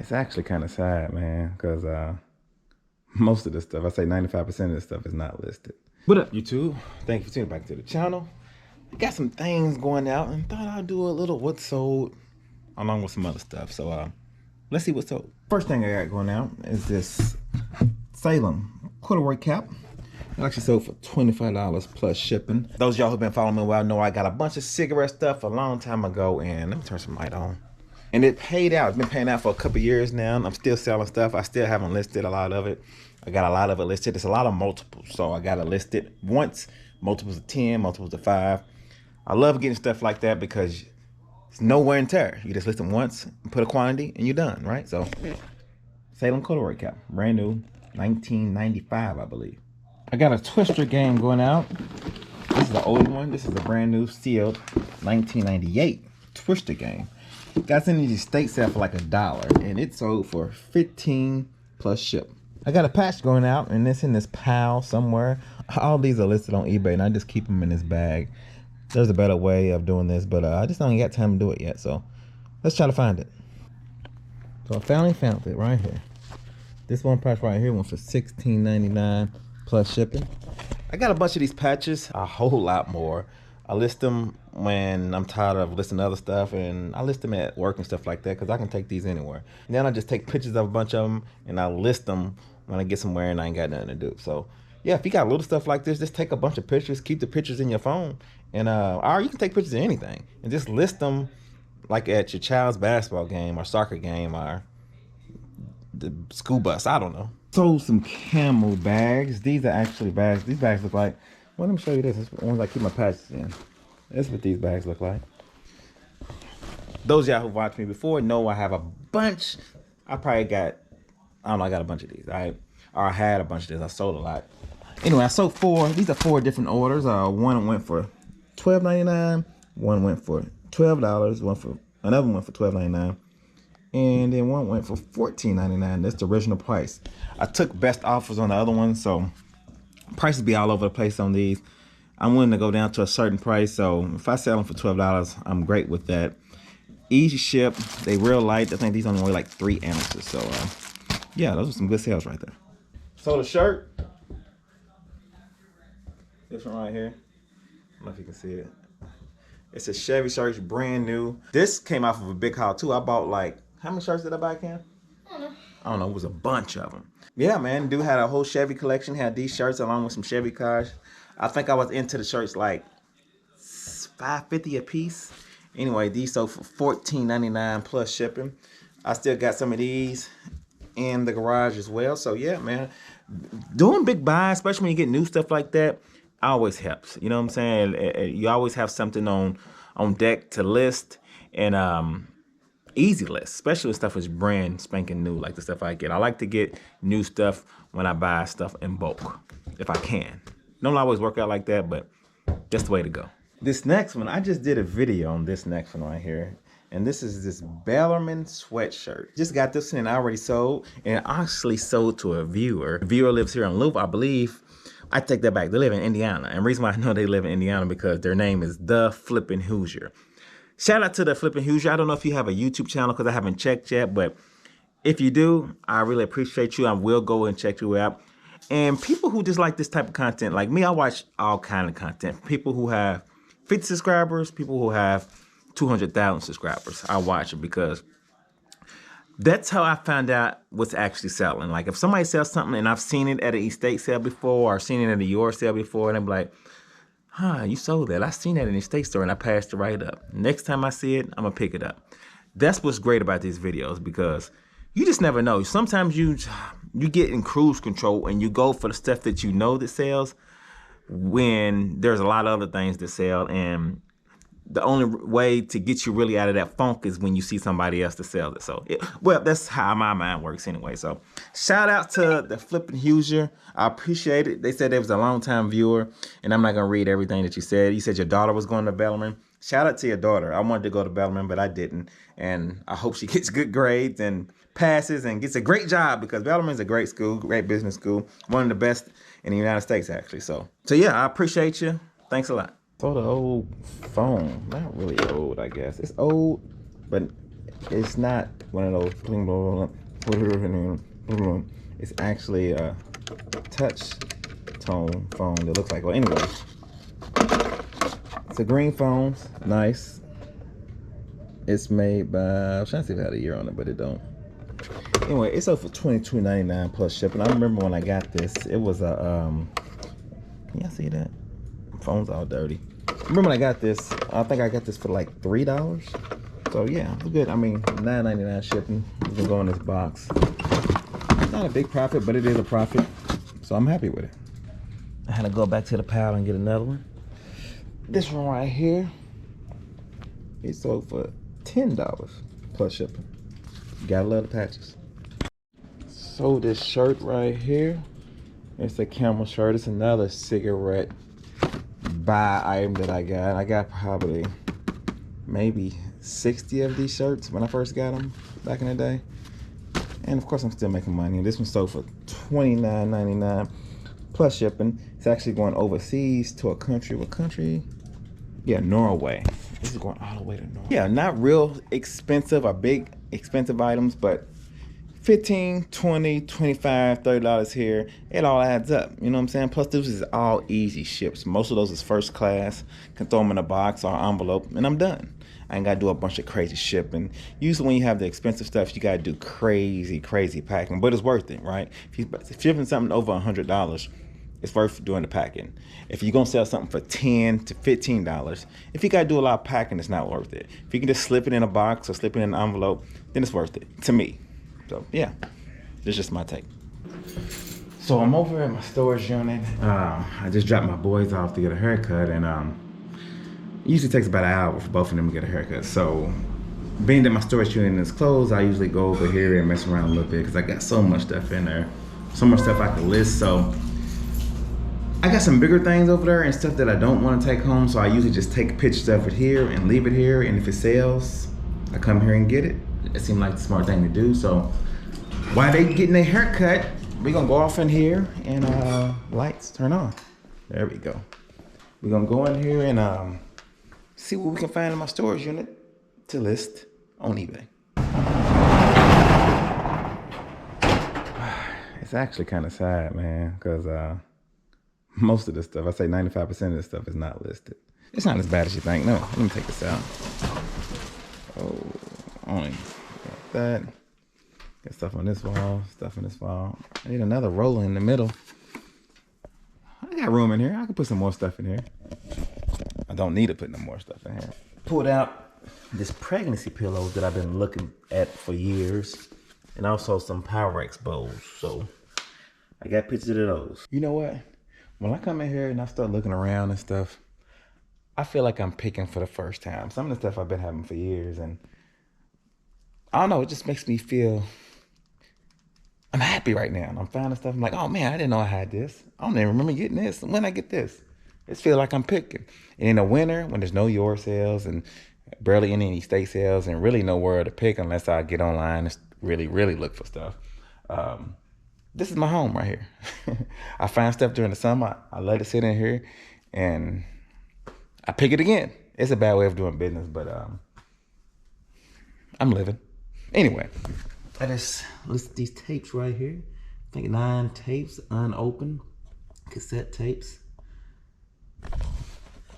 It's actually kind of sad, man, because most of this stuff, I say 95% of this stuff is not listed. What up, YouTube? Thank you for tuning back to the channel. We got some things going out and thought I'd do a little what's sold along with some other stuff. So let's see what's sold. First thing I got going out is this Salem corduroy cap. It actually sold for $25 plus shipping. Those of y'all who've been following me well know I got a bunch of cigarette stuff a long time ago, and let me turn some light on. And it paid out. It's been paying out for a couple years now. I'm still selling stuff. I still haven't listed a lot of it. I got a lot of it listed. It's a lot of multiples, so I got to list it once. Multiples of 10, multiples of 5. I love getting stuff like that because it's no wear and tear. You just list them once, put a quantity, and you're done, right? So, Salem corduroy cap, brand new, 1995, I believe. I got a twister game going out. This is the old one. This is a brand new sealed 1998 twister game. Got in the estate sale for like $1, and it sold for $15 plus ship. I got a patch going out, and it's in this pile somewhere. All these are listed on eBay, and I just keep them in this bag. There's a better way of doing this, but I just don't got time to do it yet. So let's try to find it. So I finally found it right here. This one patch right here went for $16.99 plus shipping. I got a bunch of these patches, a whole lot more. I list them when I'm tired of listing other stuff, and I list them at work and stuff like that because I can take these anywhere. And then I just take pictures of a bunch of them and I list them when I get somewhere and I ain't got nothing to do. So yeah, if you got little stuff like this, just take a bunch of pictures, keep the pictures in your phone, and or you can take pictures of anything and just list them like at your child's basketball game or soccer game or the school bus. I don't know. Sold some camel bags. These are actually bags. These bags look like, well, let me show you this. This is the ones I keep my patches in. That's what these bags look like. Those of y'all who watched me before know I have a bunch. I probably got, I don't know, I got a bunch of these. I had a bunch of these. I sold a lot. Anyway, I sold 4. These are 4 different orders. One went for $12.99. One went for $12. Another one went for $12.99. And then one went for $14.99. That's the original price. I took best offers on the other one, so prices be all over the place on these. I'm willing to go down to a certain price, so if I sell them for $12, I'm great with that. Easy ship. They real light. I think these only weigh like 3 ounces. So yeah, those are some good sales right there. So the shirt, this one right here, I don't know if you can see it. It's a Chevy shirt, it's brand new. This came off of a big haul too. I bought like, how many shirts did I buy, Cam? I don't know, it was a bunch of them. Yeah, man, dude had a whole Chevy collection, had these shirts along with some Chevy cars. I think I was into the shirts like $5.50 a piece. Anyway, these sold for $14.99 plus shipping. I still got some of these in the garage as well. So yeah, man, doing big buys, especially when you get new stuff like that, always helps. You know what I'm saying? You always have something on deck to list, and easy list, especially when stuff is brand spanking new, like the stuff I get. I like to get new stuff when I buy stuff in bulk, if I can. Don't always work out like that, but that's the way to go. This next one, I just did a video on this next one right here. And this is this Bellarmine sweatshirt. Just got this and I already sold. And it actually sold to a viewer. The viewer lives here in Louisville, I believe. I take that back. They live in Indiana. And the reason why I know they live in Indiana because their name is The Flippin' Hoosier. Shout out to The Flippin' Hoosier. I don't know if you have a YouTube channel because I haven't checked yet. But if you do, I really appreciate you. I will go and check you out. And people who just like this type of content, like me, I watch all kind of content. People who have 50 subscribers, people who have 200,000 subscribers. I watch it because that's how I found out what's actually selling. Like if somebody sells something and I've seen it at an estate sale before or seen it at a yard sale before, and I'm like, huh, you sold that. I seen that in the estate store and I passed it right up. Next time I see it, I'm gonna pick it up. That's what's great about these videos because you just never know. Sometimes you get in cruise control and you go for the stuff that you know that sells when there's a lot of other things that sell, and the only way to get you really out of that funk is when you see somebody else to sell it. So, well, that's how my mind works anyway. So, shout out to The Flippin' Hoosier. I appreciate it. They said they was a long-time viewer, and I'm not going to read everything that you said. You said your daughter was going to Bellarmine. Shout out to your daughter. I wanted to go to Bellarmine, but I didn't. And I hope she gets good grades and passes and gets a great job because Bellarmine's a great school, great business school. One of the best in the United States, actually. So yeah, I appreciate you. Thanks a lot. So the old phone, not really old, I guess. It's old, but It's not one of those. It's actually a touch tone phone that looks like. Well, anyway, it's a green phone. Nice. It's made by. I was trying to see if it had a year on it, but it don't. Anyway, it's up for $22.99 plus shipping. I remember when I got this, it was a can y'all see that? My phone's all dirty. I remember when I got this, I think I got this for like $3. So yeah, it's good. I mean, $9.99 shipping. You can go in this box. It's not a big profit, but it is a profit. So I'm happy with it. I had to go back to the pile and get another one. This one right here, it sold for $10 plus shipping. Gotta love the patches. So this shirt right here, it's a camel shirt. It's another cigarette buy item that I got. I got probably maybe 60 of these shirts when I first got them back in the day. And of course I'm still making money. This one sold for $29.99 plus shipping. It's actually going overseas to a country. What country? Yeah, Norway. This is going all the way to Norway. Yeah, not real expensive or big expensive items, but $15, $20, $25, $30 here, it all adds up. You know what I'm saying? Plus this is all easy ships. Most of those is first class. Can throw them in a box or envelope and I'm done. I ain't gotta do a bunch of crazy shipping. Usually when you have the expensive stuff, you gotta do crazy packing, but it's worth it, right? If you're shipping something over $100, it's worth doing the packing. If you're gonna sell something for $10 to $15, if you gotta do a lot of packing, it's not worth it. If you can just slip it in a box or slip it in an envelope, then it's worth it, to me. So yeah, that's just my take. So I'm over at my storage unit. I just dropped my boys off to get a haircut, and it usually takes about an hour for both of them to get a haircut. So being that my storage unit is closed, I usually go over here and mess around a little bit because I got so much stuff in there, so much stuff I can list. So I got some bigger things over there and stuff that I don't want to take home. So I usually just take pictures of it here and leave it here, and if it sells, I come here and get it. It seemed like the smart thing to do. So while they getting their haircut, we're gonna go off in here and lights turn on. There we go. We're gonna go in here and see what we can find in my storage unit to list on eBay. It's actually kind of sad, man, because most of this stuff, I say 95% of this stuff is not listed. It's not as bad as you think. No, let me take this out. Oh, only got that. Got stuff on this wall, stuff on this wall. I need another roller in the middle. I got room in here. I can put some more stuff in here. I don't need to put no more stuff in here. Pulled out this pregnancy pillow that I've been looking at for years, and also some Pyrex bowls. So I got pictures of those. You know what? When I come in here and I start looking around and stuff, I feel like I'm picking for the first time. Some of the stuff I've been having for years, and I don't know, it just makes me feel, I'm happy right now. And I'm finding stuff, I'm like, oh man, I didn't know I had this. I don't even remember getting this. When I get this? It feels like I'm picking. And in the winter, when there's no yard sales and barely any estate sales and really nowhere to pick unless I get online and really look for stuff. This is my home right here. I find stuff during the summer. I let it sit in here and I pick it again. It's a bad way of doing business, but I'm living. Anyway, I just list these tapes right here. I think 9 tapes, unopened, cassette tapes.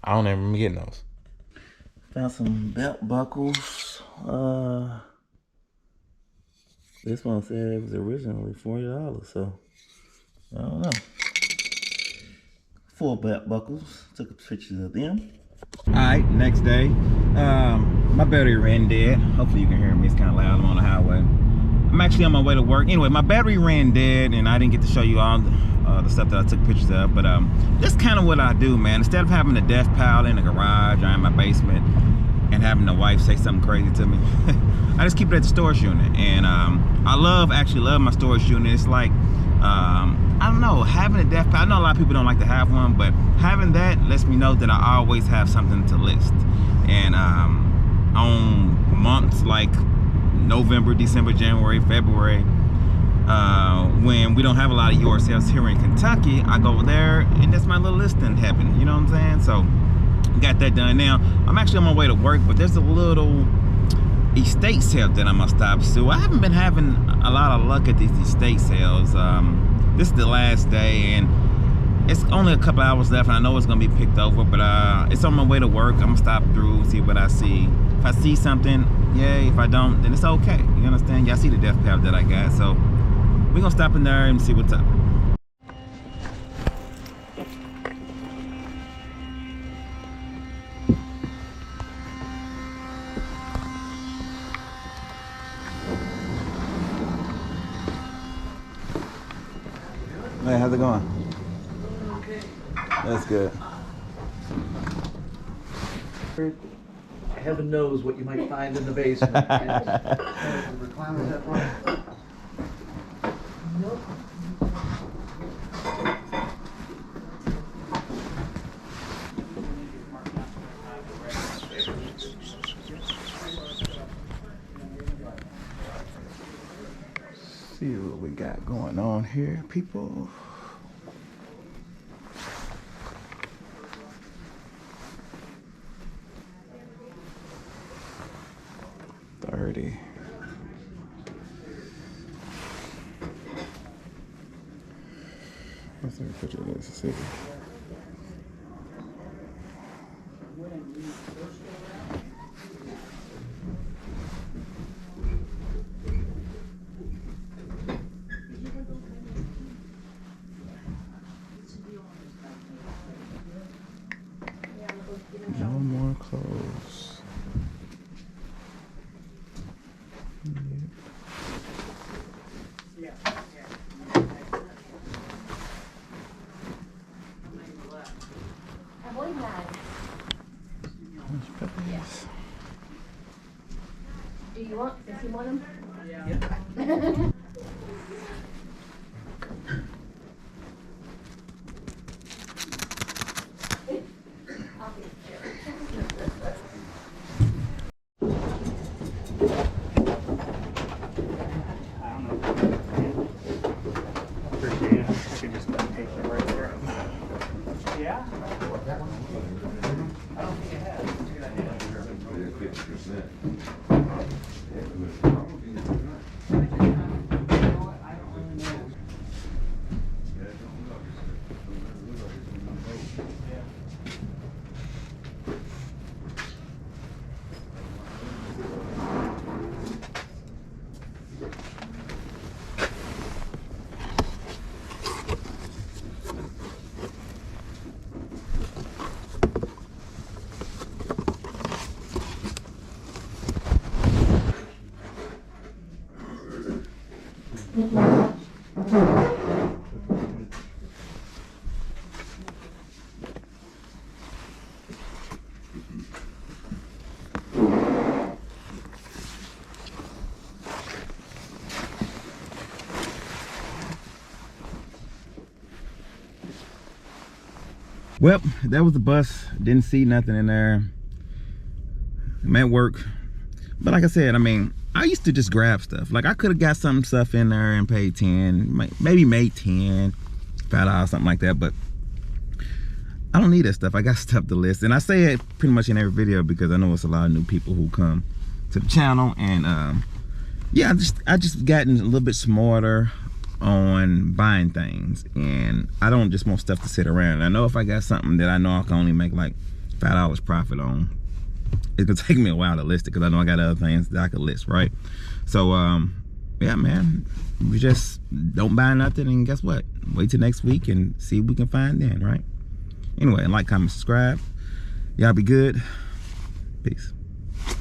I don't even remember getting those. Found some belt buckles. This one said it was originally $40, so I don't know. 4 belt buckles. Took pictures of them. All right, next day. My battery ran dead. Hopefully you can hear me. It's kind of loud. I'm on the highway. I'm actually on my way to work. Anyway, my battery ran dead, and I didn't get to show you all the stuff that I took pictures of. But that's kind of what I do, man. Instead of having a death pile in the garage or in my basement and having the wife say something crazy to me, I just keep it at the storage unit. And I actually love my storage unit. It's like, I don't know, having a death pile. I know a lot of people don't like to have one, but having that lets me know that I always have something to list. And on months like November, December, January, February, when we don't have a lot of yard sales here in Kentucky, I go over there and that's my little listing happen. You know what I'm saying? So got that done. Now I'm actually on my way to work, but there's a little estate sale that I'm gonna stop to. I haven't been having a lot of luck at these estate sales. This is the last day, and it's only a couple hours left, and I know it's gonna be picked over, but it's on my way to work. I'm gonna stop through, see what I see. If I see something, yay. If I don't, then it's okay. You understand? Y'all see the death path that I got, so we're gonna stop in there and see what's up. Hey, how's it going? Okay. That's good. Heaven knows what you might find in the basement. Recliners that front? Nope. See what we got going on here, people. Let's take a picture of Mississippi. No more clothes. Yes. Do you want? Does he want them? Yeah. Appreciate it. I could just take it right there. Yeah? I don't think it has. It's a good idea. Well, that was the bus. Didn't see nothing in there. I'm at work. But like I said, I mean, I used to just grab stuff. Like I could have got some stuff in there and paid 10, maybe made 10, $5, something like that. But I don't need that stuff. I got stuff to list. And I say it pretty much in every video because I know it's a lot of new people who come to the channel. And yeah, I just gotten a little bit smarter on buying things, and I don't just want stuff to sit around. I know if I got something that I know I can only make like $5 profit on, it's gonna take me a while to list it because I know I got other things that I could list, right? So yeah, man, we just don't buy nothing, and guess what, wait till next week and see what we can find then, right? Anyway, like, comment, subscribe. Y'all be good. Peace.